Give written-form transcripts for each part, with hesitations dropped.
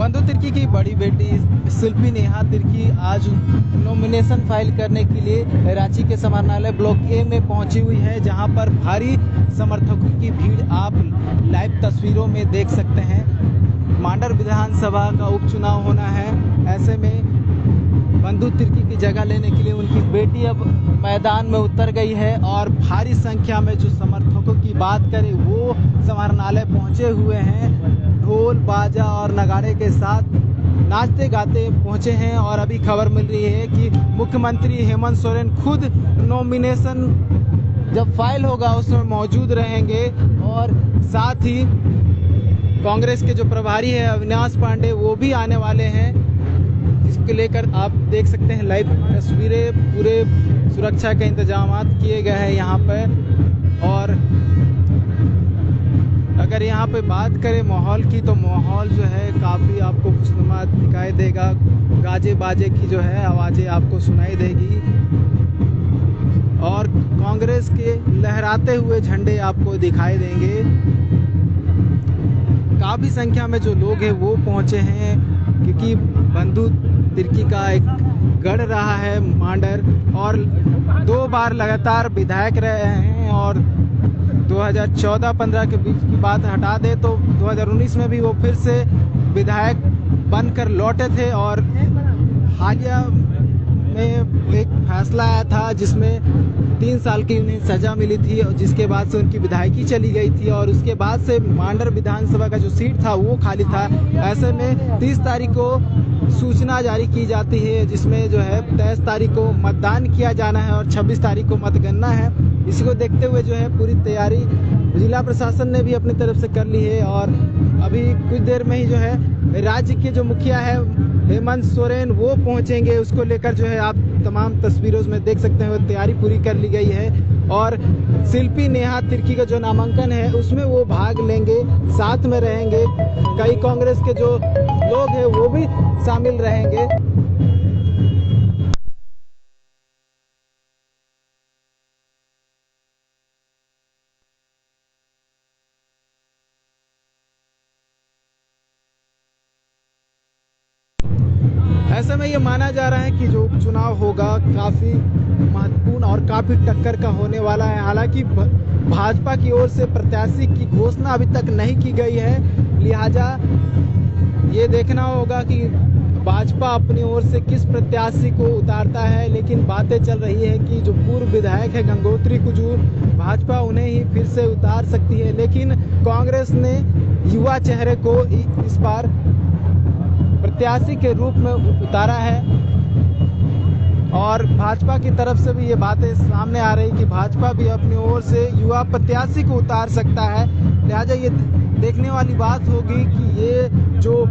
बंधु तिर्की की बड़ी बेटी शिल्पी नेहा तिर्की आज नॉमिनेशन फाइल करने के लिए रांची के समाहरणालय ब्लॉक ए में पहुंची हुई है, जहां पर भारी समर्थकों की भीड़ आप लाइव तस्वीरों में देख सकते हैं। मांडर विधानसभा का उपचुनाव होना है, ऐसे में बंधु तिर्की की जगह लेने के लिए उनकी बेटी अब मैदान में उतर गई है और भारी संख्या में जो समर्थकों की बात करें वो समाहरणालय पहुंचे हुए हैं। ढोल बाजा और नगाड़े के साथ नाचते गाते पहुंचे हैं और अभी खबर मिल रही है कि मुख्यमंत्री हेमंत सोरेन खुद नॉमिनेशन जब फाइल होगा उसमें मौजूद रहेंगे और साथ ही कांग्रेस के जो प्रभारी है अविनाश पांडे वो भी आने वाले हैं, जिसको लेकर आप देख सकते हैं लाइव तस्वीरें। पूरे सुरक्षा के इंतजाम किए गए हैं यहाँ पर। और अगर यहाँ पे बात करें माहौल की तो माहौल जो है काफ़ी आपको खुशनुमा दिखाई देगा। गाजे बाजे की जो है आवाज़ें आपको सुनाई देगी और कांग्रेस के लहराते हुए झंडे आपको दिखाई देंगे। काफ़ी संख्या में जो लोग हैं वो पहुँचे हैं, क्योंकि बंधु तिर्की का एक गढ़ रहा है मांडर और 2 बार लगातार विधायक रहे हैं। और 2014-15 के बीच की बात हटा दे तो 2019 में भी वो फिर से विधायक बनकर लौटे थे और हालिया में एक फैसला आया था जिसमें 3 साल की उन्हें सजा मिली थी, जिसके बाद से उनकी विधायकी चली गई थी और उसके बाद से मांडर विधानसभा का जो सीट था वो खाली था। ऐसे में 30 तारीख को सूचना जारी की जाती है, जिसमें जो है 23 तारीख को मतदान किया जाना है और 26 तारीख को मतगणना है। इसी को देखते हुए जो है पूरी तैयारी जिला प्रशासन ने भी अपनी तरफ से कर ली है और अभी कुछ देर में ही जो है राज्य के जो मुखिया है हेमंत सोरेन वो पहुंचेंगे। उसको लेकर जो है आप तमाम तस्वीरों में देख सकते हैं तैयारी पूरी कर ली गई है और शिल्पी नेहा तिर्की का जो नामांकन है उसमें वो भाग लेंगे, साथ में रहेंगे। कई कांग्रेस के जो लोग हैं वो भी शामिल रहेंगे। ऐसे में ये माना जा रहा है कि जो उपचुनाव होगा काफ़ी महत्वपूर्ण और काफ़ी टक्कर का होने वाला है। हालांकि भाजपा की ओर से प्रत्याशी की घोषणा अभी तक नहीं की गई है, लिहाजा ये देखना होगा कि भाजपा अपनी ओर से किस प्रत्याशी को उतारता है। लेकिन बातें चल रही है कि जो पूर्व विधायक है गंगोत्री कुजूर, भाजपा उन्हें ही फिर से उतार सकती है। लेकिन कांग्रेस ने युवा चेहरे को इस बार प्रत्याशी के रूप में उतारा है और भाजपा की तरफ से भी ये बातें सामने आ रही कि भाजपा भी अपनी ओर से युवा प्रत्याशी को उतार सकता है। लिहाजा ये देखने वाली बात होगी कि ये जो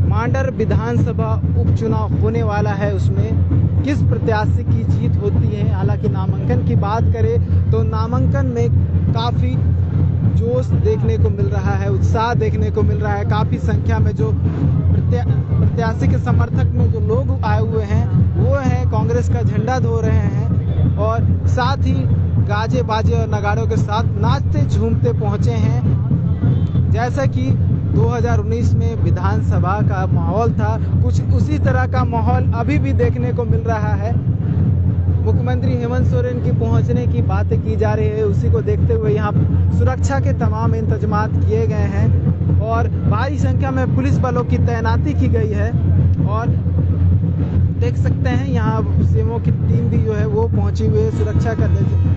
मांडर विधानसभा उपचुनाव होने वाला है उसमें किस प्रत्याशी की जीत होती है। हालांकि नामांकन की बात करें तो नामांकन में काफ़ी जोश देखने को मिल रहा है, उत्साह देखने को मिल रहा है। काफ़ी संख्या में जो प्रत्याशी के समर्थक में जो लोग आए हुए हैं वो हैं कांग्रेस का झंडा धो रहे हैं और साथ ही गाजे बाजे और नगाड़ों के साथ नाचते झूमते पहुंचे हैं। जैसा कि 2019 में विधानसभा का माहौल था, कुछ उसी तरह का माहौल अभी भी देखने को मिल रहा है। मुख्यमंत्री हेमंत सोरेन की पहुंचने की बातें की जा रही है, उसी को देखते हुए यहाँ सुरक्षा के तमाम इंतजाम किए गए हैं और भारी संख्या में पुलिस बलों की तैनाती की गई है। और देख सकते हैं यहाँ सीएमओ की टीम भी जो है वो पहुंची हुई है सुरक्षा का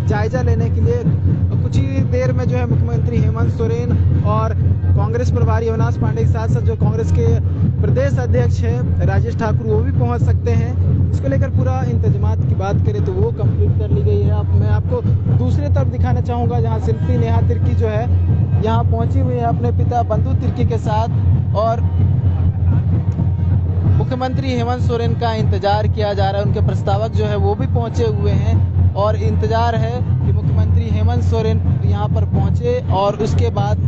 जायजा लेने के लिए। कुछ ही देर में जो है मुख्यमंत्री हेमंत सोरेन और कांग्रेस प्रभारी अविनाश पांडे के साथ साथ जो कांग्रेस के प्रदेश अध्यक्ष है राजेश ठाकुर वो भी पहुंच सकते हैं। इसको लेकर पूरा इंतजामात की बात करें तो वो कंप्लीट कर ली गई है। अब मैं आपको दूसरी तरफ दिखाना चाहूँगा जहाँ शिल्पी नेहा तिर्की जो है यहाँ पहुँची हुई है अपने पिता बंधु तिर्की के साथ और मुख्यमंत्री हेमंत सोरेन का इंतजार किया जा रहा है। उनके प्रस्तावक जो है वो भी पहुँचे हुए हैं और इंतजार है कि मुख्यमंत्री हेमंत सोरेन यहाँ पर पहुँचे और उसके बाद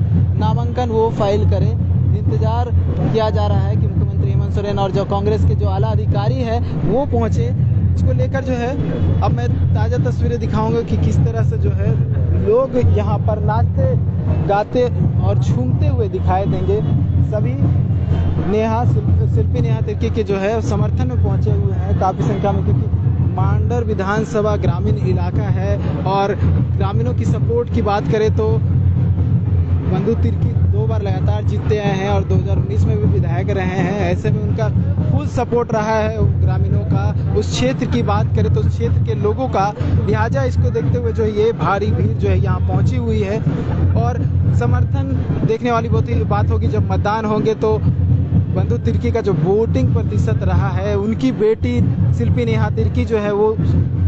नामांकन वो फाइल करें। इंतजार किया जा रहा है कि मुख्यमंत्री हेमंत सोरेन और जो कांग्रेस के जो आला अधिकारी है वो पहुंचे। इसको लेकर जो है अब मैं ताज़ा तस्वीरें दिखाऊंगा कि किस तरह से जो है लोग यहाँ पर नाचते गाते और झूमते हुए दिखाई देंगे। सभी शिल्पी नेहा तिर्की के जो है समर्थन में पहुंचे हुए हैं काफ़ी संख्या में, क्योंकि मांडर विधानसभा ग्रामीण इलाका है और ग्रामीणों की सपोर्ट की बात करें तो बंधु तिर्की 2 बार लगातार जीतते आए हैं और 2019 में भी विधायक रहे हैं। ऐसे में उनका फुल सपोर्ट रहा है ग्रामीणों का। उस क्षेत्र की बात करें तो उस क्षेत्र के लोगों का, लिहाजा इसको देखते हुए जो ये भारी भीड़ जो है यहाँ पहुँची हुई है और समर्थन देखने वाली बहुत ही बात होगी जब मतदान होंगे तो बंधु तिर्की का जो वोटिंग प्रतिशत रहा है, उनकी बेटी शिल्पी नेहा तिर्की जो है वो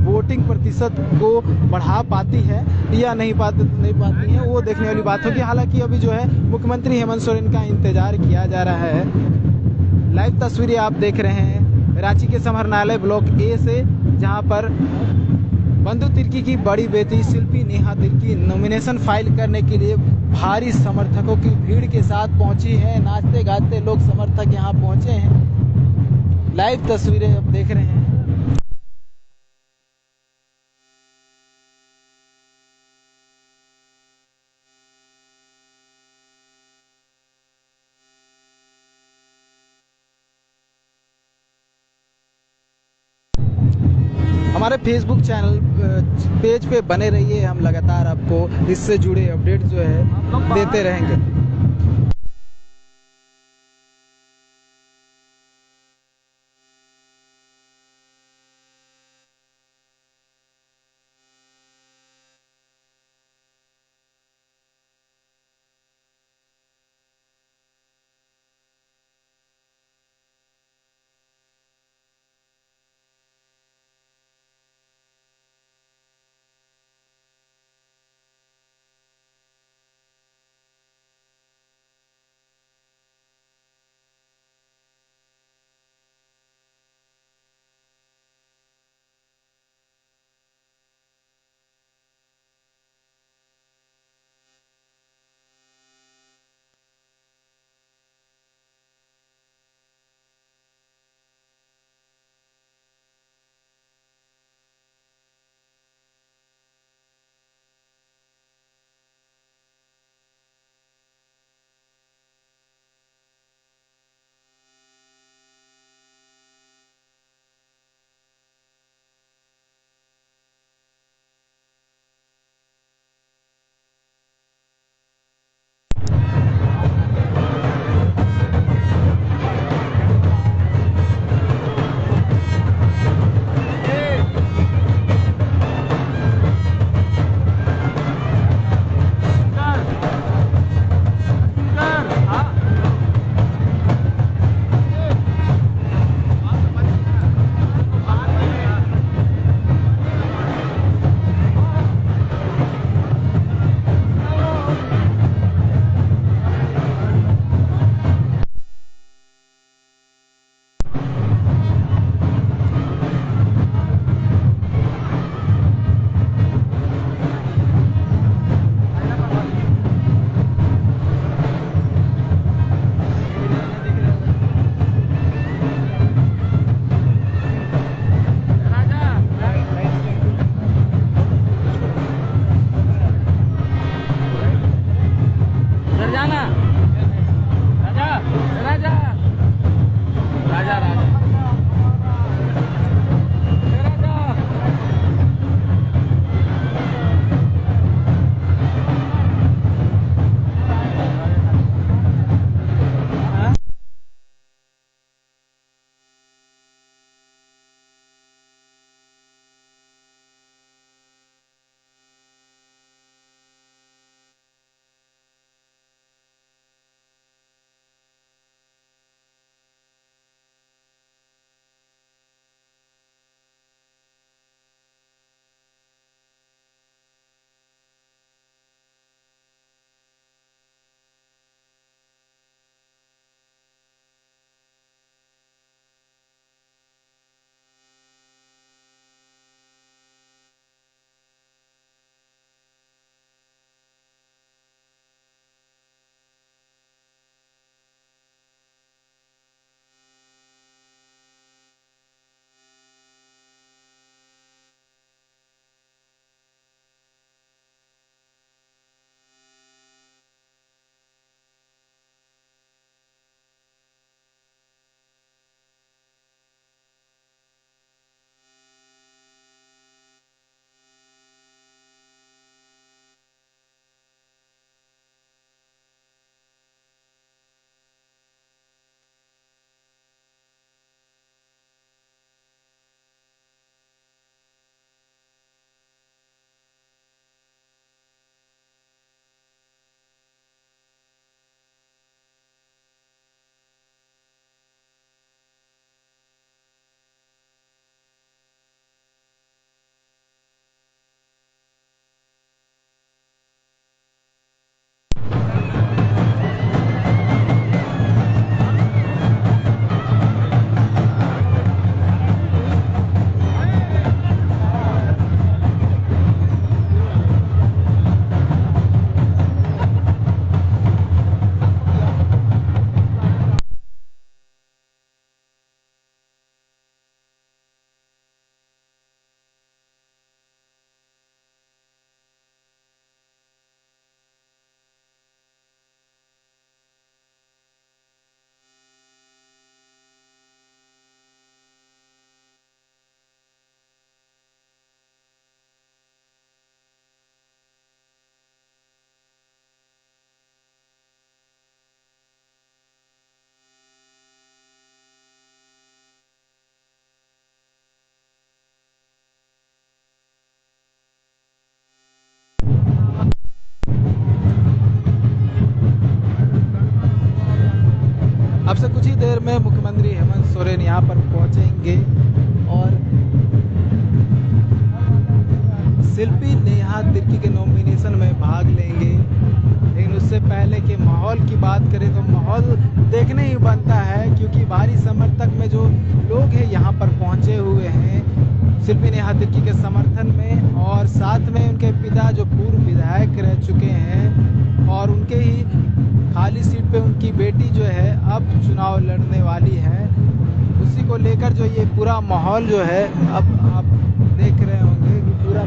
वोटिंग प्रतिशत को बढ़ा पाती है या नहीं पाती है, वो देखने वाली बात होगी। हालांकि अभी जो है मुख्यमंत्री हेमंत सोरेन का इंतजार किया जा रहा है। लाइव तस्वीरें आप देख रहे हैं रांची के समाहरणालय ब्लॉक ए से, जहां पर बंधु तिर्की की बड़ी बेटी शिल्पी नेहा तिर्की नॉमिनेशन फाइल करने के लिए भारी समर्थकों की भीड़ के साथ पहुंची है। नाचते गाते लोग समर्थक यहां पहुंचे हैं। लाइव तस्वीरें आप देख रहे हैं। हमारे फेसबुक चैनल पेज पे बने रहिए, हम लगातार आपको इससे जुड़े अपडेट जो है देते रहेंगे। अब से कुछ ही देर में मुख्यमंत्री हेमंत सोरेन यहाँ पर पहुंचेंगे और शिल्पी नेहा तिर्की के नॉमिनेशन में भाग लेंगे। लेकिन उससे पहले के माहौल की बात करें तो माहौल देखने ही बनता है, क्योंकि भारी समर्थक में जो लोग हैं यहाँ पर पहुँचे हुए हैं शिल्पी नेहा तिर्की के समर्थन में, और साथ में उनके पिता जो पूर्व विधायक रह चुके हैं और उनके ही खाली सीट पे उनकी बेटी जो है अब चुनाव लड़ने वाली है। उसी को लेकर जो ये पूरा माहौल जो है अब आप देख रहे होंगे कि पूरा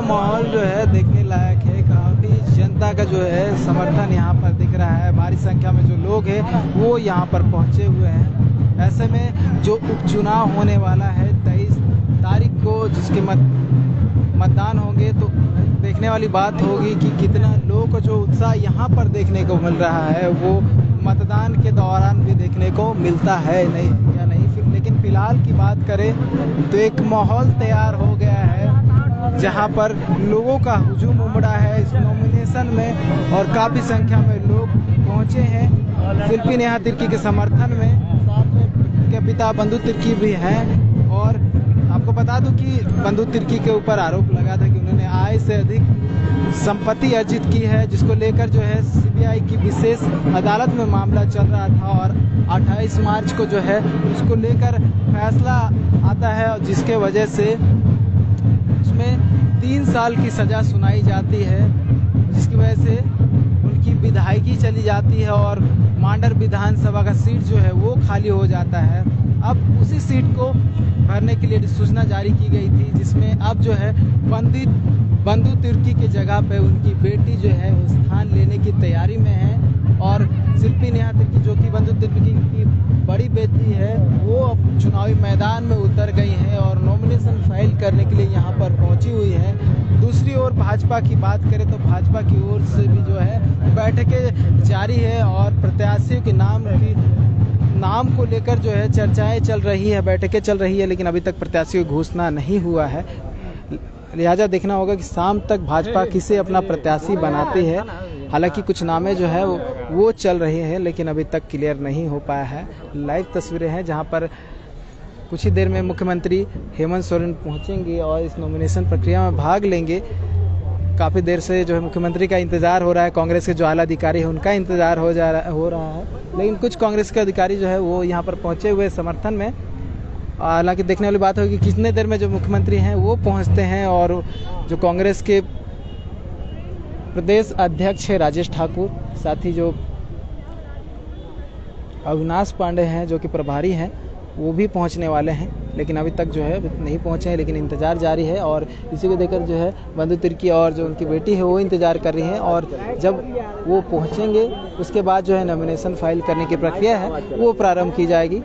माहौल जो है देखने लायक है। काफ़ी जनता का जो है समर्थन यहाँ पर दिख रहा है। भारी संख्या में जो लोग हैं वो यहाँ पर पहुँचे हुए हैं। ऐसे में जो उपचुनाव होने वाला है 23 तारीख को, जिसके मतदान होंगे, तो देखने वाली बात होगी कि कितना लोगों को जो उत्साह यहाँ पर देखने को मिल रहा है वो मतदान के दौरान भी देखने को मिलता है नहीं या नहीं। लेकिन फिलहाल की बात करें तो एक माहौल तैयार हो गया है जहाँ पर लोगों का हुजूम उमड़ा है इस नॉमिनेशन में, और काफ़ी संख्या में लोग पहुँचे हैं शिल्पी नेहा तिर्की के समर्थन में। साथ में उनके पिता बंधु तिर्की भी हैं, और आपको बता दूं कि बंधु तिर्की के ऊपर आरोप लगा था कि उन्होंने आय से अधिक संपत्ति अर्जित की है, जिसको लेकर जो है सीबीआई की विशेष अदालत में मामला चल रहा था, और 28 मार्च को जो है उसको लेकर फैसला आता है, और जिसके वजह से उसमें 3 साल की सज़ा सुनाई जाती है, जिसकी वजह से उनकी विधायकी चली जाती है और मांडर विधानसभा का सीट जो है वो खाली हो जाता है। अब उसी सीट को भरने के लिए अधिसूचना जारी की गई थी, जिसमें अब जो है बंधु तिर्की की जगह पे उनकी बेटी जो है वो स्थान लेने की तैयारी में है, और शिल्पी नेहा तिर्की जो कि बंधु तिर्की की बड़ी बेटी है वो अब चुनावी मैदान में उतर गई हैं और नॉमिनेशन फाइल करने के लिए यहाँ पर पहुँची हुई है। दूसरी ओर भाजपा की बात करें तो भाजपा की ओर से भी जो है बैठकें जारी है, और प्रत्याशियों के नाम को लेकर जो है चर्चाएं चल रही है, बैठकें चल रही है, लेकिन अभी तक प्रत्याशियों की घोषणा नहीं हुआ है। लिहाजा देखना होगा कि शाम तक भाजपा किसे अपना प्रत्याशी बनाती है। हालांकि कुछ नामें जो है वो चल रहे हैं, लेकिन अभी तक क्लियर नहीं हो पाया है। लाइव तस्वीरें हैं जहां पर कुछ ही देर में मुख्यमंत्री हेमंत सोरेन पहुंचेंगे और इस नॉमिनेशन प्रक्रिया में भाग लेंगे। काफ़ी देर से जो है मुख्यमंत्री का इंतज़ार हो रहा है, कांग्रेस के जो आला अधिकारी है उनका इंतज़ार हो रहा है, लेकिन कुछ कांग्रेस के अधिकारी जो है वो यहाँ पर पहुँचे हुए समर्थन में। हालांकि देखने वाली बात होगी कितने देर में जो मुख्यमंत्री हैं वो पहुँचते हैं, और जो कांग्रेस के प्रदेश अध्यक्ष है राजेश ठाकुर, साथ ही जो अविनाश पांडे हैं जो कि प्रभारी हैं वो भी पहुंचने वाले हैं, लेकिन अभी तक जो है नहीं पहुंचे हैं, लेकिन इंतज़ार जारी है। और इसी को देखकर जो है बंधु तिर्की और जो उनकी बेटी है वो इंतज़ार कर रही हैं, और जब वो पहुंचेंगे उसके बाद जो है नॉमिनेशन फाइल करने की प्रक्रिया है वो प्रारंभ की जाएगी।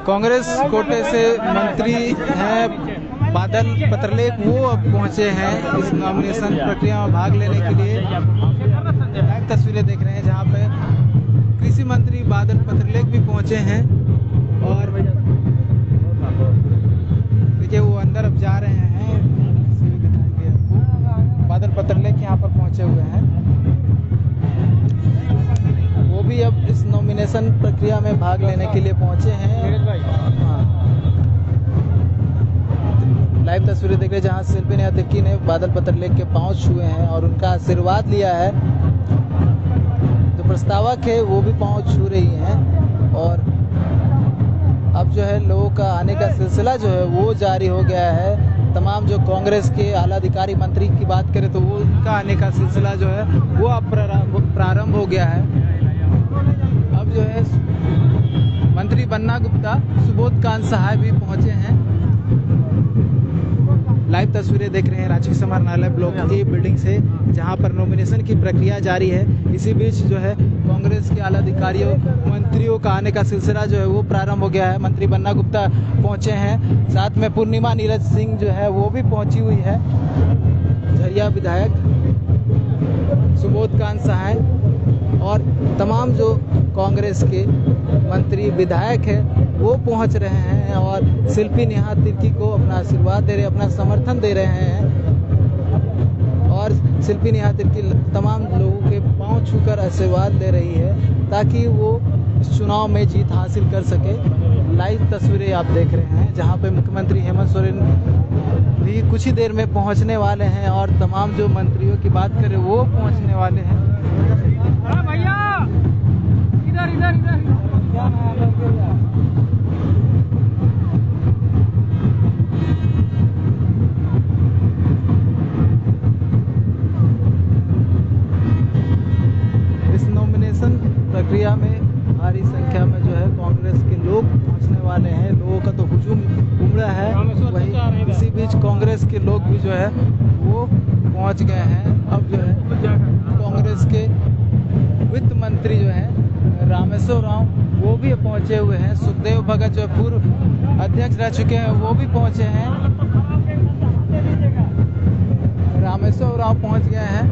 कांग्रेस कोटे से मंत्री हैं बादल पत्रलेख, वो अब पहुंचे हैं इस नॉमिनेशन प्रक्रिया में भाग लेने के लिए। लाइव तस्वीरें देख रहे हैं जहां पे कृषि मंत्री बादल पत्रलेख भी पहुंचे हैं और देखिए वो अंदर अब जा रहे हैं। बादल पत्रलेख यहाँ पर पहुंचे हुए हैं, वो भी अब इस नॉमिनेशन प्रक्रिया में भाग लेने के लिए पहुंचे हैं। लाइव तस्वीरें देख रहे हैं जहां शिल्पी नेहा तिर्की ने बादल पत्रलेख के पांव छुए हैं और उनका आशीर्वाद लिया है। जो प्रस्तावक है वो भी पांव छू रही हैं और अब जो है लोगों का आने का सिलसिला जो है वो जारी हो गया है। तमाम जो कांग्रेस के आला अधिकारी मंत्री की बात करें तो वो उनका आने का सिलसिला जो है वो अब प्रारंभ हो गया है। अब जो है मंत्री बन्ना गुप्ता, सुबोध कांत सहाय भी पहुंचे हैं। लाइव तस्वीरें देख रहे हैं रांची समाहरणालय ब्लॉक ए बिल्डिंग से, जहां पर नॉमिनेशन की प्रक्रिया जारी है। इसी बीच जो है कांग्रेस के आला अधिकारियों मंत्रियों का आने का सिलसिला जो है वो प्रारंभ हो गया है। मंत्री बन्ना गुप्ता पहुंचे हैं, साथ में पूर्णिमा नीरज सिंह जो है वो भी पहुंची हुई है। झरिया विधायक सुबोध कांत सहाय और तमाम जो कांग्रेस के मंत्री विधायक है वो पहुंच रहे हैं और शिल्पी नेहा तिर्की को अपना आशीर्वाद दे रहे, अपना समर्थन दे रहे हैं। और शिल्पी नेहा तिर्की तमाम लोगों के पांव छूकर आशीर्वाद दे रही है ताकि वो इस चुनाव में जीत हासिल कर सके। लाइव तस्वीरें आप देख रहे हैं जहां पे मुख्यमंत्री हेमंत सोरेन भी कुछ ही देर में पहुंचने वाले हैं और तमाम जो मंत्रियों की बात करें वो पहुंचने वाले हैं। भैया इधर इधर इधर इस नॉमिनेशन प्रक्रिया में भारी संख्या में जो है कांग्रेस के लोग पहुंचने वाले हैं। लोगों का तो हुजूम उमड़ा है, वहीं इसी बीच कांग्रेस के लोग भी जो है वो पहुंच गए हैं। अब जो है कांग्रेस के वित्त मंत्री जो है रामेश्वर राव वो भी पहुंचे हुए हैं। सुखदेव भगत जो पूर्व अध्यक्ष रह चुके हैं वो भी पहुंचे हैं। रामेश्वर राव पहुंच गए हैं,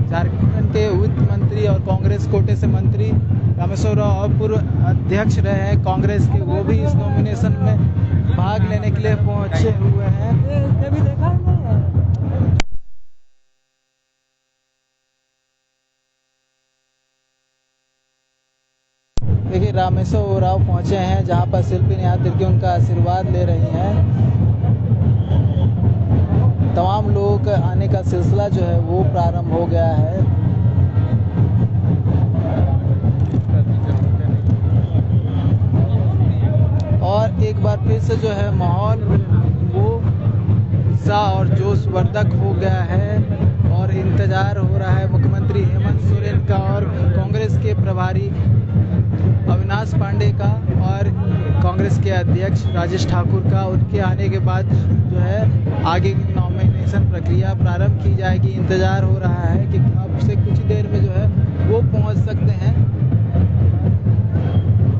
झारखंड के वित्त मंत्री और कांग्रेस कोटे से मंत्री रामेश्वर राव और पूर्व अध्यक्ष रहे हैं कांग्रेस के, वो भी इस नॉमिनेशन में भाग लेने के लिए पहुंचे हुए हैं। देखिए रामेश्वर राव पहुंचे हैं जहां पर शिल्पी नेहा तिर्की उनका आशीर्वाद ले रही हैं। तमाम लोगों के आने का सिलसिला जो है वो प्रारंभ हो गया है। और एक बार फिर से जो है माहौल वो उत्साह और जोशवर्धक हो गया है और इंतजार हो रहा है मुख्यमंत्री हेमंत सोरेन का और कांग्रेस के प्रभारी अविनाश पांडे का और कांग्रेस के अध्यक्ष राजेश ठाकुर का। उनके आने के बाद जो है आगे की नॉमिनेशन प्रक्रिया प्रारंभ की जाएगी। इंतजार हो रहा है कि अब से कुछ देर में जो है वो पहुंच सकते हैं।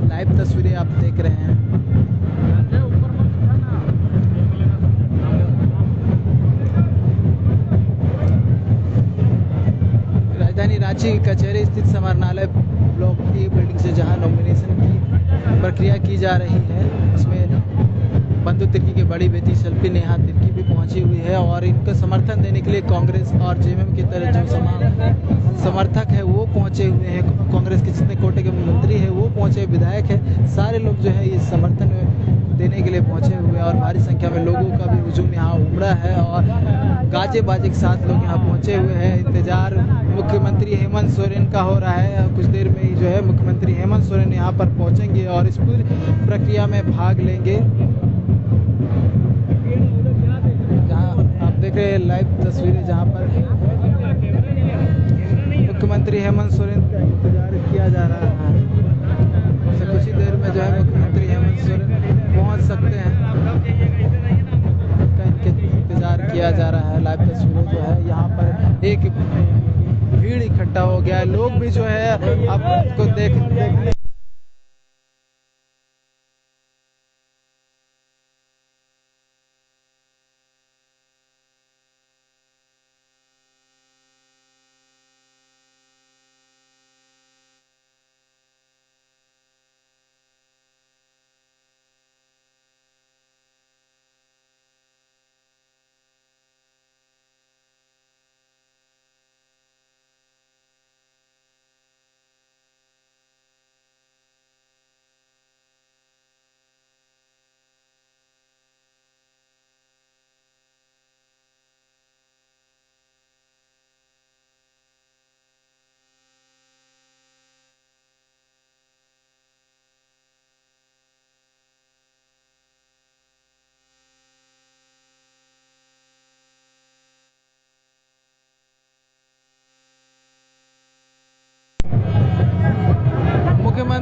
लाइव तस्वीरें आप देख रहे हैं। राजधानी रांची की कचहरी स्थित समाहरणालय ब्लॉक की बिल्डिंग से जहां नॉमिनेशन की प्रक्रिया की जा रही है, इसमें बंधु तिर्की की बड़ी बेटी शिल्पी नेहा तिर्की भी पहुंची हुई है और इनको समर्थन देने के लिए कांग्रेस और जेएमएम की तरह जो समर्थक है वो पहुंचे हुए हैं। कांग्रेस के जितने कोटे के मंत्री है वो पहुंचे, विधायक है, सारे लोग जो है ये समर्थन देने के लिए पहुंचे हुए और भारी संख्या में लोगों का भी हुजूम यहाँ उमड़ा है और गाजे बाजे के साथ लोग यहाँ पहुंचे हुए हैं। इंतजार मुख्यमंत्री हेमंत सोरेन का हो रहा है। कुछ देर में ही जो है मुख्यमंत्री हेमंत सोरेन यहाँ पर पहुंचेंगे और इस पूरी प्रक्रिया में भाग लेंगे। जहाँ आप देख रहे हैं लाइव तस्वीरें जहाँ पर मुख्यमंत्री हेमंत सोरेन का इंतजार किया जा रहा है। कुछ ही देर में जो है मुख्यमंत्री हेमंत सोरेन पहुंच सकते हैं, इंतजार किया जा रहा है। लाइव तस्वीरें जो है यहाँ पर एक भीड़ इकट्ठा हो गया है, लोग भी जो है आपको देख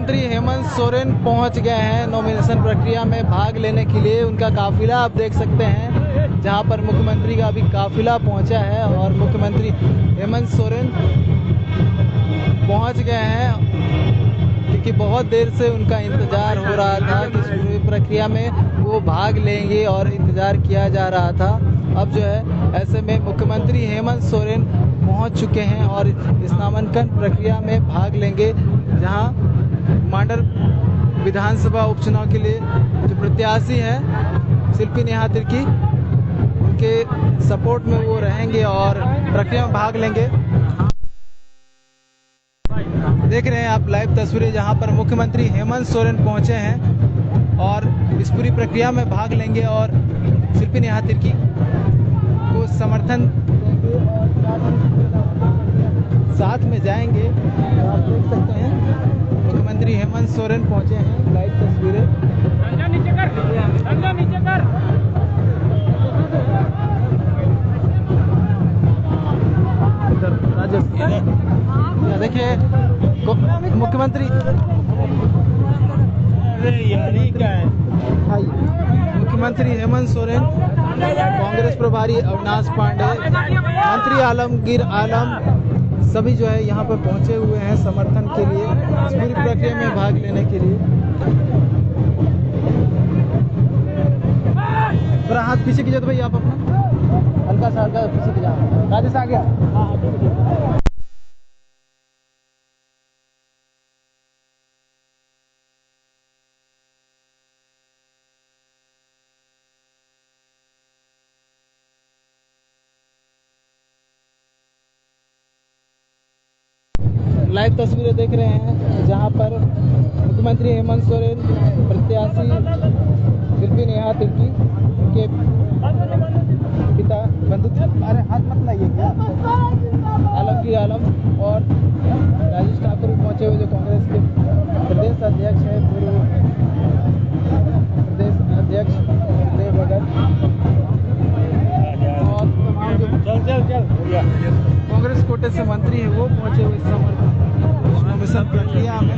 मुख्यमंत्री हेमंत सोरेन पहुंच गए हैं नॉमिनेशन प्रक्रिया में भाग लेने के लिए। उनका काफिला आप देख सकते हैं, जहां पर मुख्यमंत्री का अभी काफिला पहुंचा है और मुख्यमंत्री हेमंत सोरेन पहुंच गए हैं, क्योंकि बहुत देर से उनका इंतजार हो रहा था कि इस पूरी प्रक्रिया में वो भाग लेंगे और इंतजार किया जा रहा था। अब जो है ऐसे में मुख्यमंत्री हेमंत सोरेन पहुंच चुके हैं और इस नामांकन प्रक्रिया में भाग लेंगे, जहां मांडर विधानसभा उपचुनाव के लिए जो प्रत्याशी है शिल्पी नेहा तिर्की, उनके सपोर्ट में वो रहेंगे और प्रक्रिया में भाग लेंगे। देख रहे हैं आप लाइव तस्वीरें, जहां पर मुख्यमंत्री हेमंत सोरेन पहुंचे हैं और इस पूरी प्रक्रिया में भाग लेंगे और शिल्पी नेहा तिर्की को समर्थन देंगे और साथ में जाएंगे। आप देख सकते हैं मुख्यमंत्री हेमंत सोरेन पहुंचे हैं, लाइव तस्वीरें। नीचे कर राजस्थान देखिए मुख्यमंत्री मुख्यमंत्री हेमंत सोरेन, कांग्रेस प्रभारी अविनाश पांडे, मंत्री आलमगीर आलम सभी जो है यहाँ पर पहुंचे हुए हैं समर्थन के लिए, इस पूरी प्रक्रिया में भाग लेने के लिए। थोड़ा हाथ पीछे कीजिए तो भाई, आप अपना हल्का सा पीछे की जाओ। राजेश आ गया। लाइव तस्वीरें देख रहे हैं, जहां पर मुख्यमंत्री हेमंत सोरेन, प्रत्याशी शिल्पी नेहा तिर्की, उनके पिता बंधु, अरे हाथ मत लाइए क्या, आलमगीर आलम और राजेश ठाकुर भी पहुंचे हुए, जो कांग्रेस के प्रदेश अध्यक्ष है, पूर्व प्रदेश अध्यक्ष देव भगत, और तमाम जो कांग्रेस कोटे से मंत्री है वो पहुंचे हुए नॉमिनेशन प्रक्रिया में।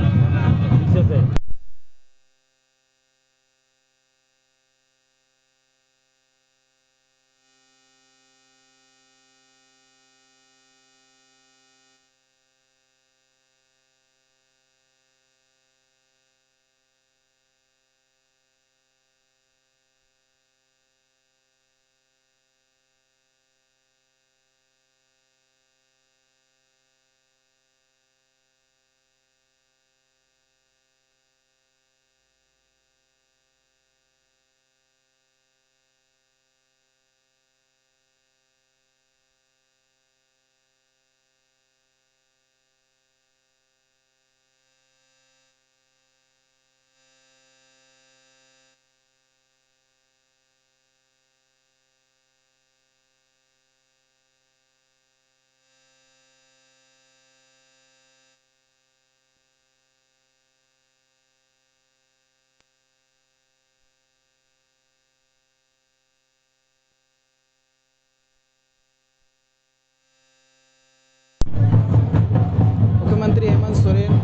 मुख्यमंत्री हेमंत सोरेन,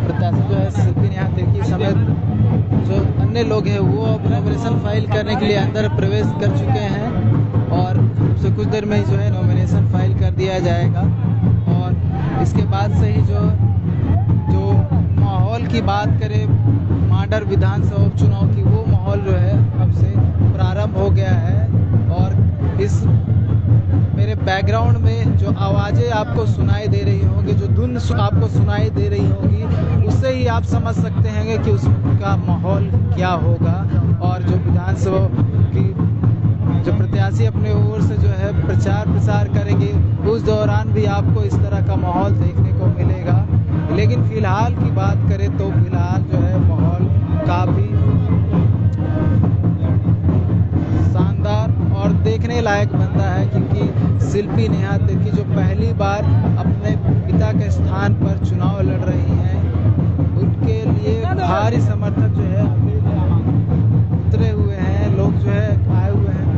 प्रत्याशी जो है शिल्पी नेहा तिर्की समेत जो अन्य लोग हैं वो अब नॉमिनेशन फाइल करने के लिए अंदर प्रवेश कर चुके हैं और उससे कुछ देर में ही जो है नॉमिनेशन फाइल कर दिया जाएगा। और इसके बाद से ही जो माहौल की बात करें मांडर विधानसभा उपचुनाव की, वो माहौल जो है अब से प्रारंभ हो गया है। और इस मेरे बैकग्राउंड में जो आवाज़ें आपको सुनाई दे रही होंगी, जो धुन आपको सुनाई दे रही होगी, उससे ही आप समझ सकते हैं कि उसका माहौल क्या होगा। और जो विधानसभा की जो प्रत्याशी अपने ओर से जो है प्रचार प्रसार करेंगे, उस दौरान भी आपको इस तरह का माहौल देखने को मिलेगा। लेकिन फिलहाल की बात करें तो फिलहाल जो है माहौल काफ़ी शानदार और देखने लायक बनता है, क्योंकि शिल्पी नेहा तिर्की जो पहली बार अपने पिता के स्थान पर चुनाव लड़ रही हैं, उनके लिए भारी समर्थक जो है उतरे हुए हैं, लोग जो है आए हुए हैं।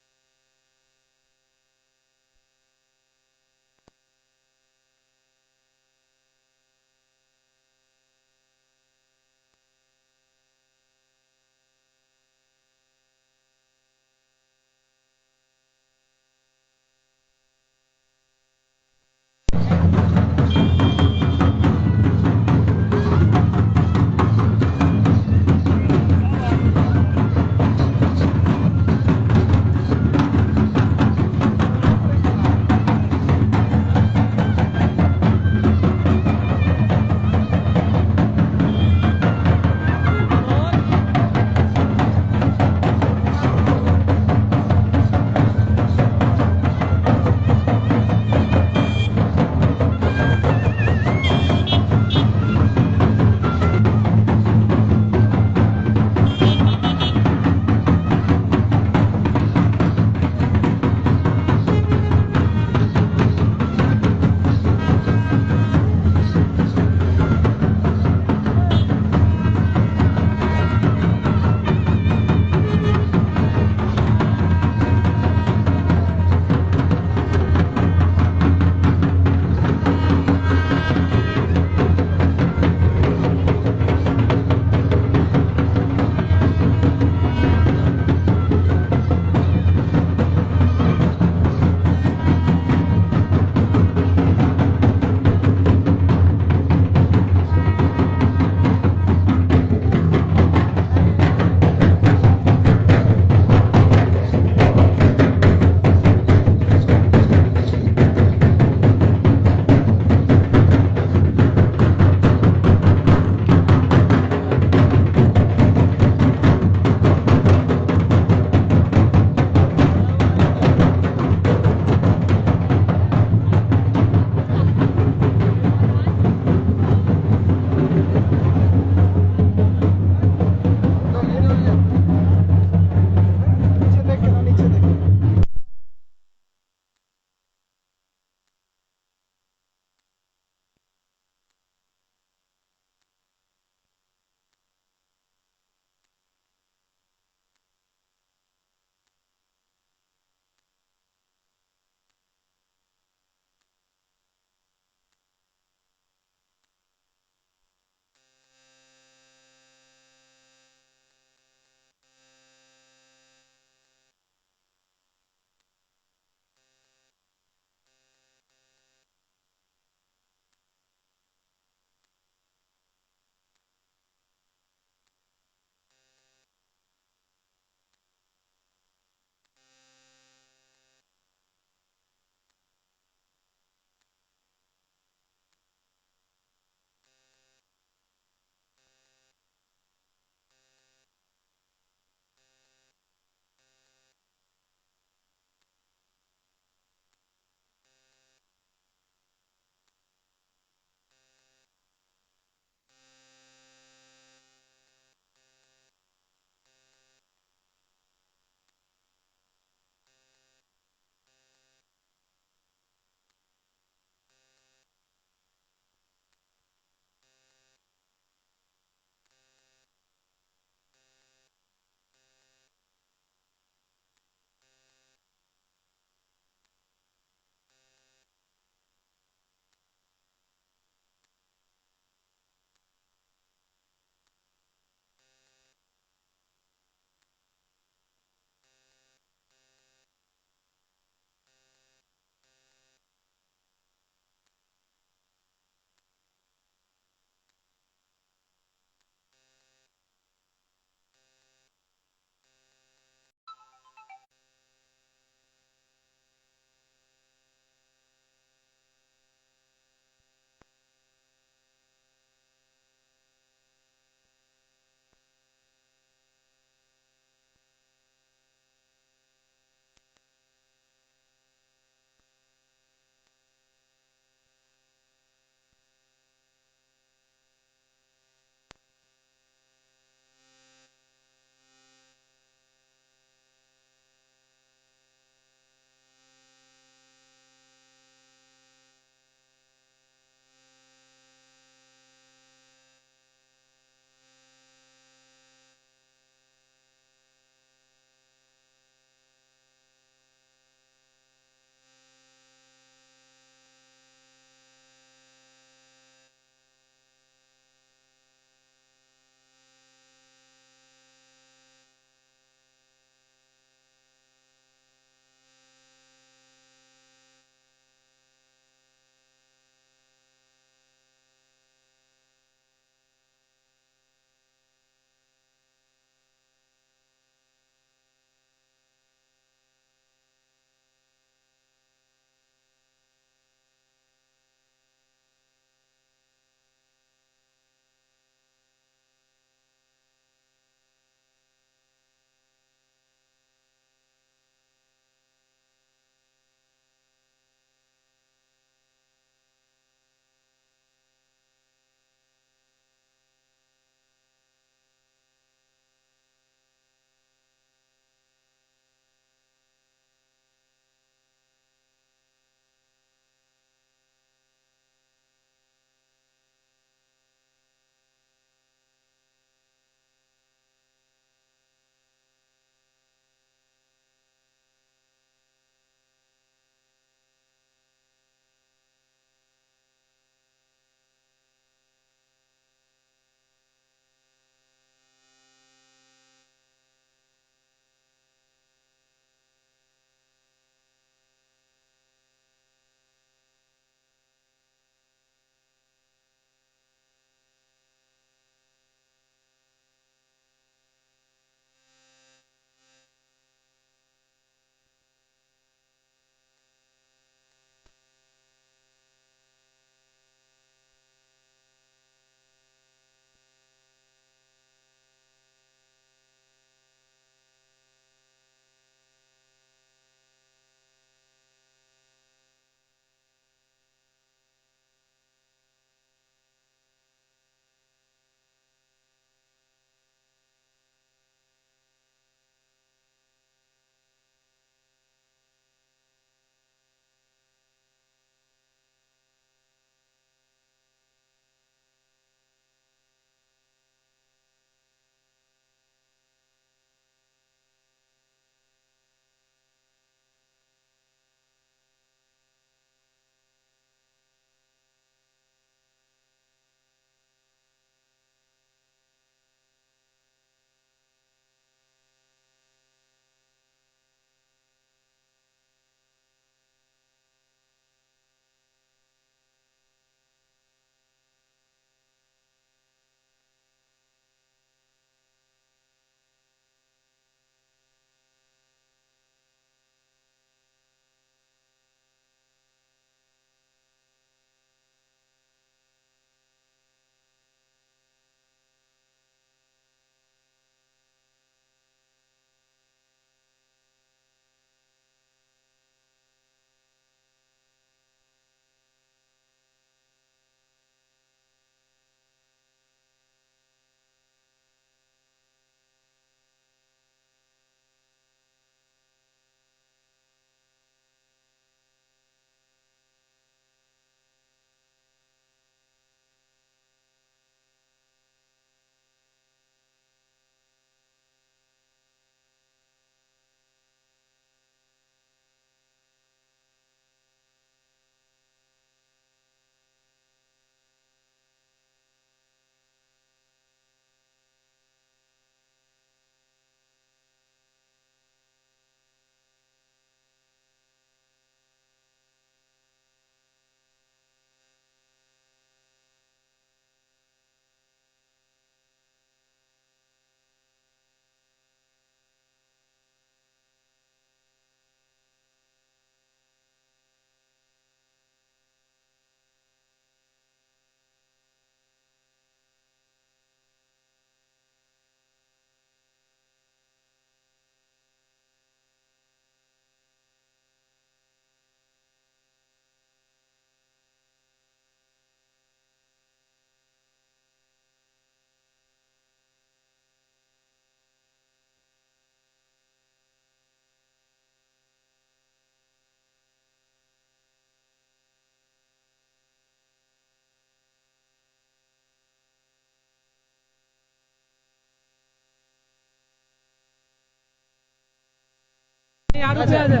आलू प्याज है।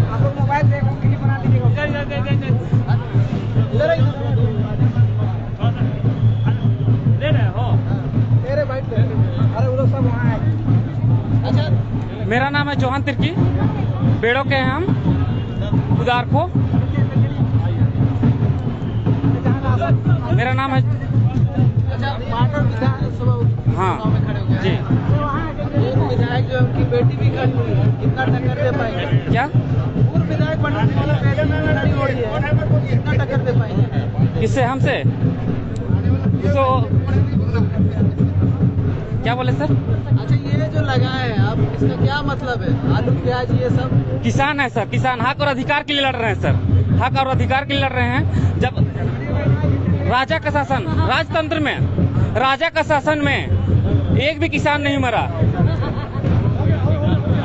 आप लोग मोबाइल देखो वीडियो बना लीजिएगा। इधर ले रहे हो? तेरे भाई अरे वो लोग सब वहाँ है। अच्छा, मेरा नाम है चौहान तिर्की, बेड़ो के हैं हम, उदार को। मेरा नाम है अच्छा, मांडर विधानसभा हाँ चुनाव में खड़े हो गए जी। पूर्व विधायक जो उनकी बेटी भी खड़ी हुई है, कितना टक्कर दे पाएंगे? क्या पूर्व विधायक बनने वाला बेटी भी खड़ी हुई है, कितना टक्कर दे पाएंगे? किससे? हमसे? तो क्या बोले सर? अच्छा, ये जो लगाए हैं आप, इसका क्या मतलब है? आलू प्याज ये सब किसान है सर, किसान हक और अधिकार के लिए लड़ रहे हैं सर, हक और अधिकार के लिए लड़ रहे हैं। जब राजा का शासन, राजतंत्र में राजा का शासन में एक भी किसान नहीं मरा,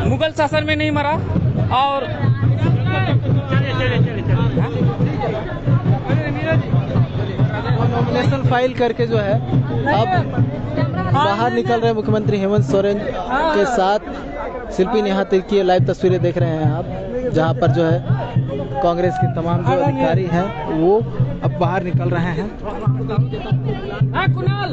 मुगल शासन में नहीं मरा। और नॉमिनेशन फाइल करके जो है अब बाहर निकल रहे मुख्यमंत्री हेमंत सोरेन के साथ। शिल्पी नेहा तिर्की लाइव तस्वीरें देख रहे हैं आप, जहां पर जो है कांग्रेस के तमाम जो अधिकारी हैं वो अब बाहर निकल रहे हैं। कुणाल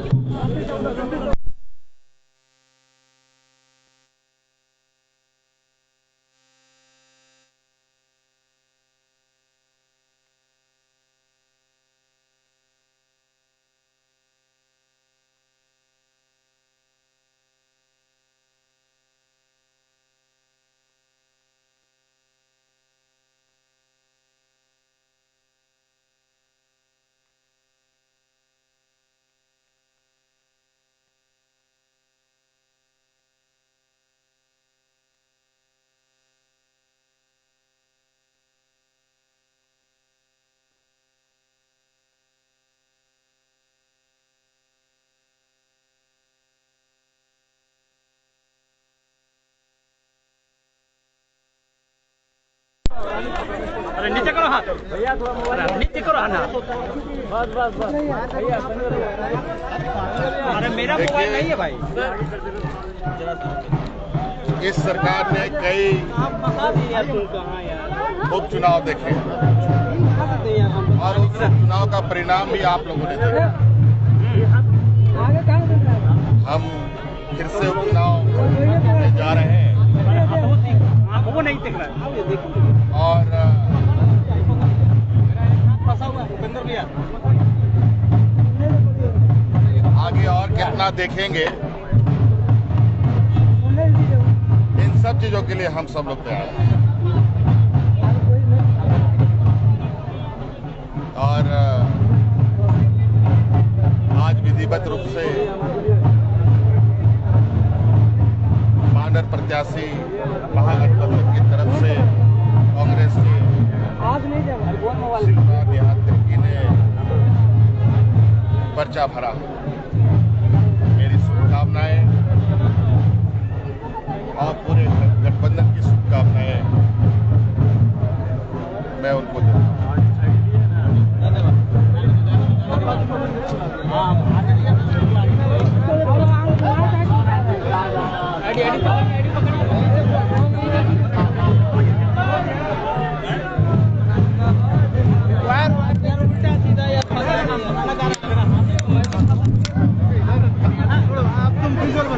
अरे नीचे करो हाथ भैया, थोड़ा मोबाइल नीचे करो ना। बस बस बस भैया, अरे मेरा मोबाइल नहीं है भाई। इस सरकार ने कई उपचुनाव देखे और उस चुनाव का परिणाम भी आप लोगों ने देखा। हम फिर से उपचुनाव में जा रहे हैं वो नहीं दिख रहा है और आगे और कितना देखेंगे, इन सब चीजों के लिए हम सब लोग तैयार हैं। और आज विधिवत रूप से मांडर प्रत्याशी महागठबंधन की तरफ से कांग्रेस के शिल्पा नेहा तिर्की ने पर्चा भरा। मेरी शुभकामनाएं और पूरे गठबंधन की शुभकामनाएं मैं उनको देता हूं।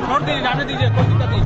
छोड़ दीजिए, जाने दीजिए, कोई दिक्कत नहीं।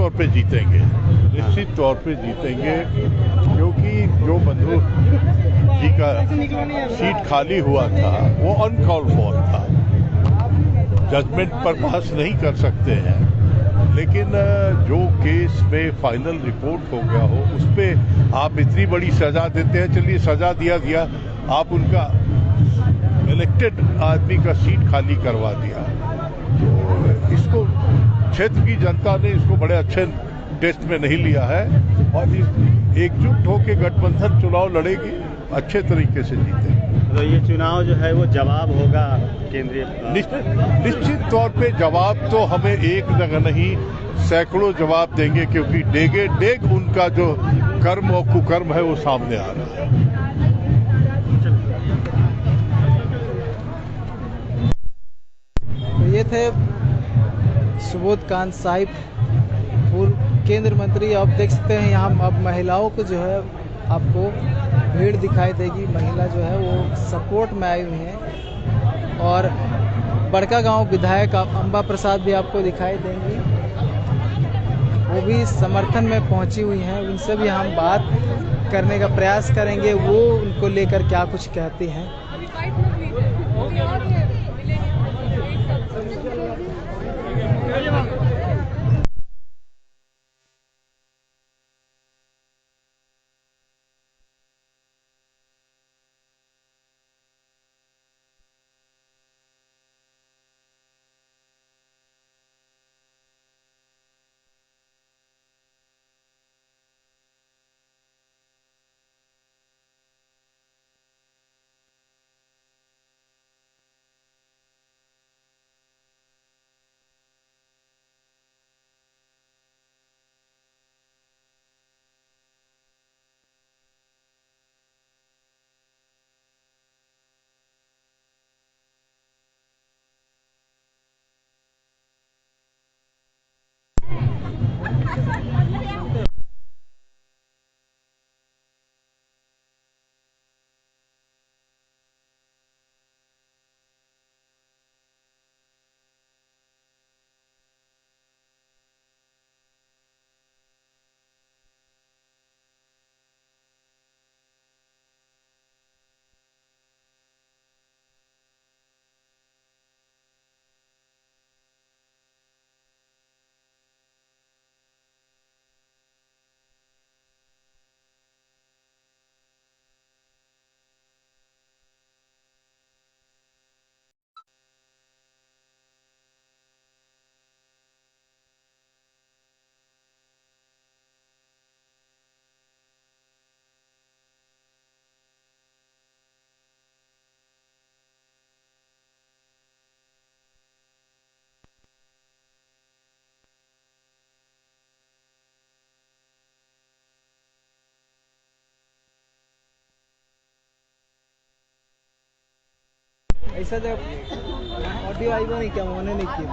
तौर पे जीतेंगे, निश्चित तौर पे जीतेंगे, क्योंकि जो बंधु जी का सीट खाली हुआ था वो अनकॉल फॉर था। जजमेंट पर पास नहीं कर सकते हैं, लेकिन जो केस में फाइनल रिपोर्ट हो गया हो उस पर आप इतनी बड़ी सजा देते हैं। चलिए सजा दिया, आप उनका इलेक्टेड आदमी का सीट खाली करवा दिया। तो इसको क्षेत्र की जनता ने इसको बड़े अच्छे टेस्ट में नहीं लिया है और एकजुट होकर गठबंधन चुनाव लड़ेगी, अच्छे तरीके से जीतेगी। तो ये चुनाव जो है वो जवाब होगा केंद्रीय निश्चित तौर पे जवाब तो हमें एक जगह नहीं सैकड़ों जवाब देंगे, क्योंकि डेगे डेग उनका जो कर्म और कुकर्म है वो सामने आ रहा है। तो ये थे सुबोध कांत साहिब, पूर्व केंद्रीय मंत्री। अब देख सकते हैं यहाँ अब महिलाओं को जो है आपको भीड़ दिखाई देगी। महिला जो है वो सपोर्ट में आई हुई हैं और बड़का गांव विधायक अंबा प्रसाद भी आपको दिखाई देंगी, वो भी समर्थन में पहुंची हुई हैं। उनसे भी हम बात करने का प्रयास करेंगे, वो उनको लेकर क्या कुछ कहती हैं। ऐसा जब ऑडियो आई नहीं क्या मैंने नहीं किया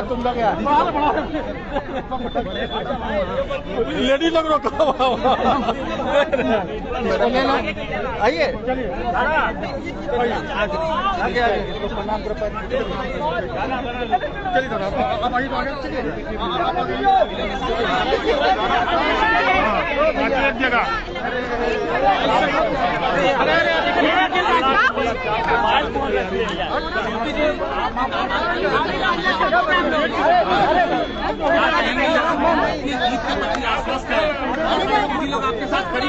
तुम लोग लेडी लोग रोका आइए लोग आपके साथ खड़ी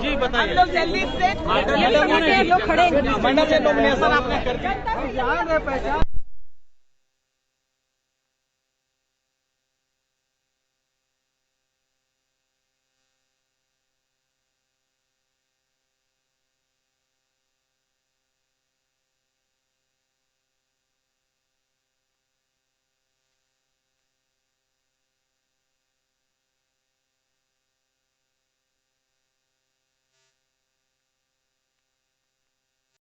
जी बताइए लोग जल्दी से लोग खड़े मंडल से नॉमिनेशन आपने कर